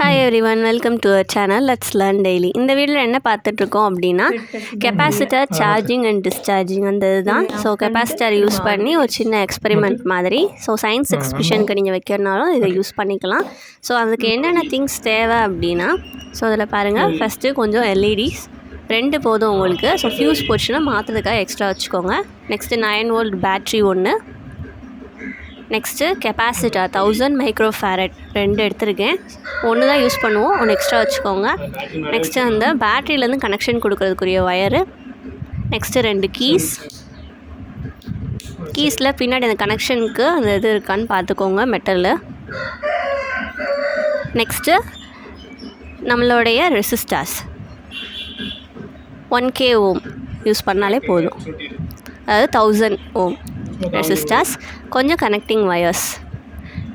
Hi everyone, welcome to our channel. Let's learn daily. இந்த வீடியோல என்ன பார்த்துட்டு இருக்கோம் அப்படின்னா கெபாசிட்டர் சார்ஜிங் அண்ட் டிஸ்சார்ஜிங் அந்த இதுதான். ஸோ கெபாசிட்டர் யூஸ் பண்ணி ஒரு சின்ன எக்ஸ்பெரிமெண்ட் மாதிரி. ஸோ சயின்ஸ் எக்ஸிபிஷனுக்கு நீங்கள் வைக்கிறனாலும் இதை யூஸ் பண்ணிக்கலாம். ஸோ அதுக்கு என்னென்ன திங்ஸ் தேவை அப்படின்னா, ஸோ அதில் பாருங்கள், ஃபஸ்ட்டு கொஞ்சம் எல்இடிஸ் 2 போதும் உங்களுக்கு. ஸோ ஃபியூஸ் போச்சுன்னா மாற்றுறதுக்காக எக்ஸ்ட்ரா வச்சுக்கோங்க. Next 9 volt battery 1. Next capacitor 1000 micro farad 2 எடுத்திருக்கேன். 1 தான் யூஸ் பண்ணுவோம், 1 எக்ஸ்ட்ரா வச்சுக்கோங்க. நெக்ஸ்ட்டு அந்த பேட்ரியிலேருந்து கனெக்ஷன் கொடுக்கறதுக்குரிய ஒயரு. நெக்ஸ்ட்டு 2 கீஸில் பின்னாடி அந்த கனெக்ஷனுக்கு அந்த இது இருக்கான்னு பார்த்துக்கோங்க, மெட்டலில். நெக்ஸ்ட்டு நம்மளுடைய ரெசிஸ்டர்ஸ் 1K ஓம் யூஸ் பண்ணாலே போதும், அதாவது 1000 ஓம் ரெசிஸ்டர்ஸ். கொஞ்சம் கனெக்டிங் வயர்ஸ்.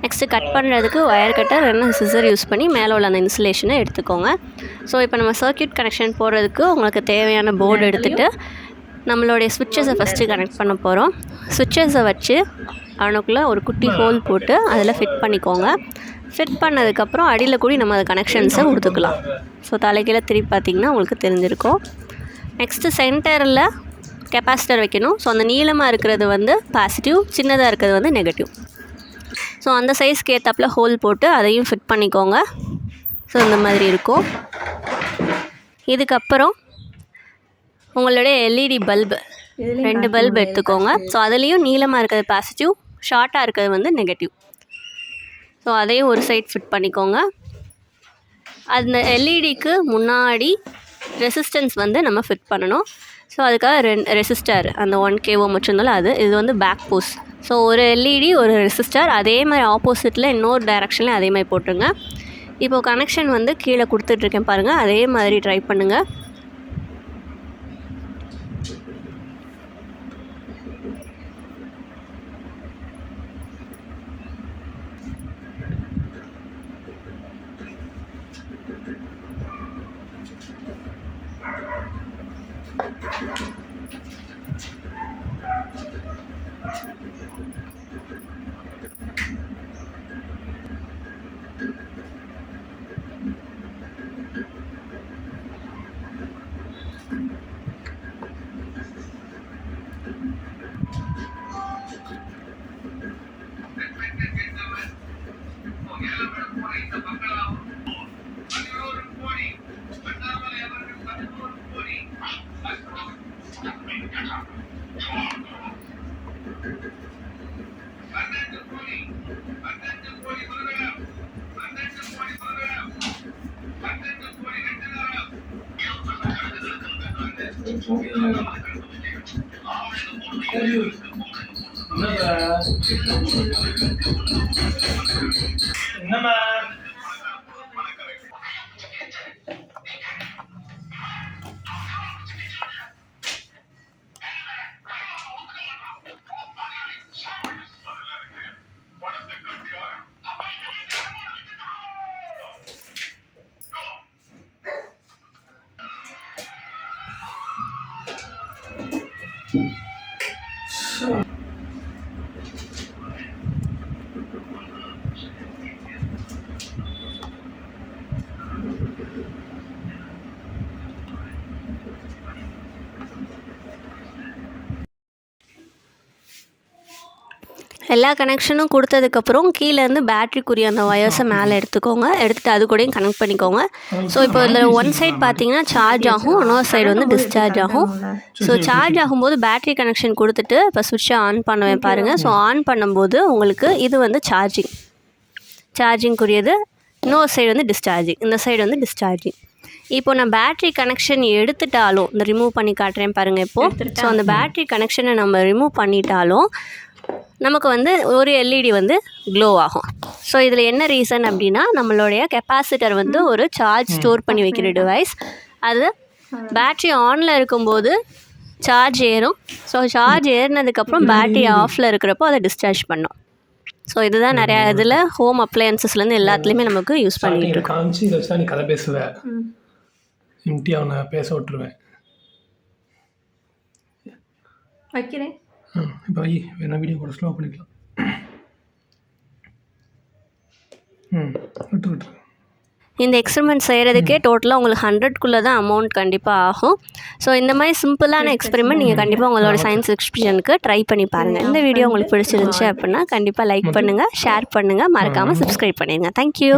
நெக்ஸ்ட்டு கட் பண்ணுறதுக்கு ஒயர் கட்டர் இல்லைன்னா சிசர் யூஸ் பண்ணி மேலே உள்ள அந்த இன்சுலேஷனை எடுத்துக்கோங்க. ஸோ இப்போ நம்ம சர்க்யூட் கனெக்ஷன் போடுறதுக்கு உங்களுக்கு தேவையான போர்டு எடுத்துகிட்டு நம்மளுடைய ஸ்விட்சஸை ஃபஸ்ட்டு கனெக்ட் பண்ண போகிறோம். ஸ்விட்சஸை வச்சு அவனுக்குள்ளே ஒரு குட்டி ஹோல் போட்டு அதில் ஃபிட் பண்ணிக்கோங்க. ஃபிட் பண்ணதுக்கப்புறம் அடியில் கூடி நம்ம அந்த கனெக்ஷன்ஸை கொடுத்துக்கலாம். ஸோ தலைக்கீழ திருப்பி பார்த்திங்கன்னா உங்களுக்கு தெரிஞ்சிருக்கும். நெக்ஸ்ட்டு சென்டரில் கெப்பாசிட்டர் வைக்கணும். ஸோ அந்த நீளமாக இருக்கிறது வந்து பாசிட்டிவ், சின்னதாக இருக்கிறது வந்து நெகட்டிவ். ஸோ அந்த சைஸ்க்கு ஏற்றாப்புல ஹோல் போட்டு அதையும் ஃபிட் பண்ணிக்கோங்க. ஸோ இந்த மாதிரி இருக்கும். இதுக்கப்புறம் உங்களுடைய எல்இடி பல்பு 2 பல்பு எடுத்துக்கோங்க. ஸோ அதுலேயும் நீளமாக இருக்கிறது பாசிட்டிவ், ஷார்ட்டாக இருக்கிறது வந்து நெகட்டிவ். ஸோ அதையும் ஒரு சைட் ஃபிட் பண்ணிக்கோங்க. அந்த எல்இடிக்கு முன்னாடி ரெசிஸ்டன்ஸ் வந்து நம்ம ஃபிட் பண்ணணும். ஸோ அதுக்காக 2 ரெசிஸ்டர், அந்த 1K ஓம் வச்சுருந்தாலும் இது வந்து பேக் போஸ். ஸோ ஒரு எல்இடி ஒரு ரெசிஸ்டர், அதே மாதிரி ஆப்போசிட்டில் இன்னொரு டைரெக்ஷன்லேயும் அதே மாதிரி போட்டுருங்க. இப்போது கனெக்ஷன் வந்து கீழே கொடுத்துட்ருக்கேன் பாருங்கள், அதே மாதிரி ட்ரை பண்ணுங்கள். என்னம்மா எல்லா கனெக்ஷனும் கொடுத்ததுக்கப்புறம் கீழேருந்து பேட்ரிக்குரிய அந்த ஒயர்ஸை மேலே எடுத்துக்கோங்க. எடுத்துகிட்டு அது கூடயும் கனெக்ட் பண்ணிக்கோங்க. ஸோ இப்போ இதில் ஒன் சைட் பார்த்தீங்கன்னா சார்ஜ் ஆகும், இன்னொரு சைடு வந்து டிஸ்சார்ஜ் ஆகும். ஸோ சார்ஜ் ஆகும்போது பேட்ரி கனெக்ஷன் கொடுத்துட்டு இப்போ சுவிட்சை ஆன் பண்ணுவேன் பாருங்கள். ஸோ ஆன் பண்ணும்போது உங்களுக்கு இது வந்து சார்ஜிங்குரியது, இன்னொரு சைடு வந்து டிஸ்சார்ஜிங், இந்த சைடு வந்து டிஸ்சார்ஜிங். இப்போ நான் பேட்ரி கனெக்ஷன் எடுத்துட்டாலும், இந்த ரிமூவ் பண்ணி காட்டுறேன் பாருங்கள் இப்போது. ஸோ அந்த பேட்ரி கனெக்ஷனை நம்ம ரிமூவ் பண்ணிட்டாலும் நமக்கு வந்து ஒரு எல்இடி வந்து க்ளோ ஆகும். ஸோ இதில் என்ன ரீசன் அப்படின்னா, நம்மளுடைய கெப்பாசிட்டர் வந்து ஒரு சார்ஜ் ஸ்டோர் பண்ணி வைக்கிற டிவைஸ். அது பேட்ரி ஆனில் இருக்கும்போது சார்ஜ் ஏறும். ஸோ சார்ஜ் ஏறினதுக்கப்புறம் பேட்ரி ஆஃபில் இருக்கிறப்போ அதை டிஸ்சார்ஜ் பண்ணும். ஸோ இதுதான் நிறையா இதில் ஹோம் அப்ளையன்சஸ்லேருந்து எல்லாத்துலேயுமே நமக்கு யூஸ் பண்ணிட்டு இருக்கோம். காமிச்சு இதை வச்சு நீ கதை பேசுவேன், இம்டி அவனை பேச விட்டுருவேன். வைக்கிறேன். இப்போ வேணா வீடியோ கூட ஸ்லோ பண்ணிக்கலாம். விட்டு இந்த எக்ஸ்பெரிமெண்ட் செய்கிறதுக்கே டோட்டலாக உங்களுக்கு 100க்குள்ளே தான் அமௌண்ட் கண்டிப்பாக ஆகும். ஸோ இந்த மாதிரி சிம்பிளான எக்ஸ்பெரிமெண்ட் நீங்கள் கண்டிப்பாக உங்களோட சயின்ஸ் எக்ஸ்பிஷனுக்கு ட்ரை பண்ணி பாருங்கள். இந்த வீடியோ உங்களுக்கு பிடிச்சிருந்துச்சு அப்படின்னா கண்டிப்பாக லைக் பண்ணுங்கள், ஷேர் பண்ணுங்கள், மறக்காமல் சப்ஸ்கிரைப் பண்ணிடுங்க. தேங்க்யூ.